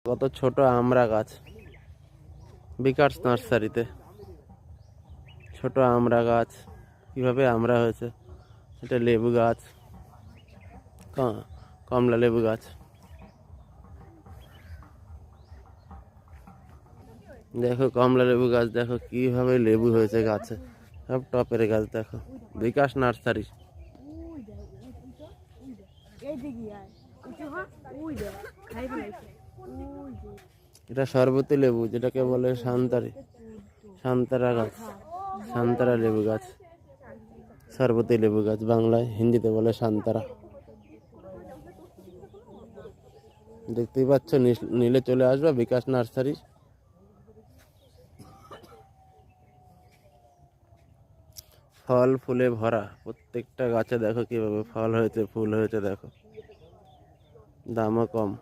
কত ছোট আমড়া গাছ বিকাশ নার্সারিতে। ছোট আমড়া গাছ, কিভাবে আমড়া হয়েছে। এটা লেবু গাছ, কমলা লেবু গাছ। দেখো কমলা লেবু গাছ, দেখো কিভাবে লেবু হয়েছে গাছে। সব টপের গাছ। দেখো বিকাশ নার্সারি। এটা শরবতী লেবু, যেটাকে বলে সান্তারা গাছ, সান্তারা লেবু গাছ। শরবতী লেবু গাছ, বাংলায় হিন্দিতে বলে সান্তারা। দেখতেই পাচ্ছ, নিলে চলে আসবে বিকাশ নার্সারি। ফল ফুলে ভরা, প্রত্যেকটা গাছে দেখো কিভাবে ফল হয়েছে, ফুল হয়েছে। দেখো দামও কম।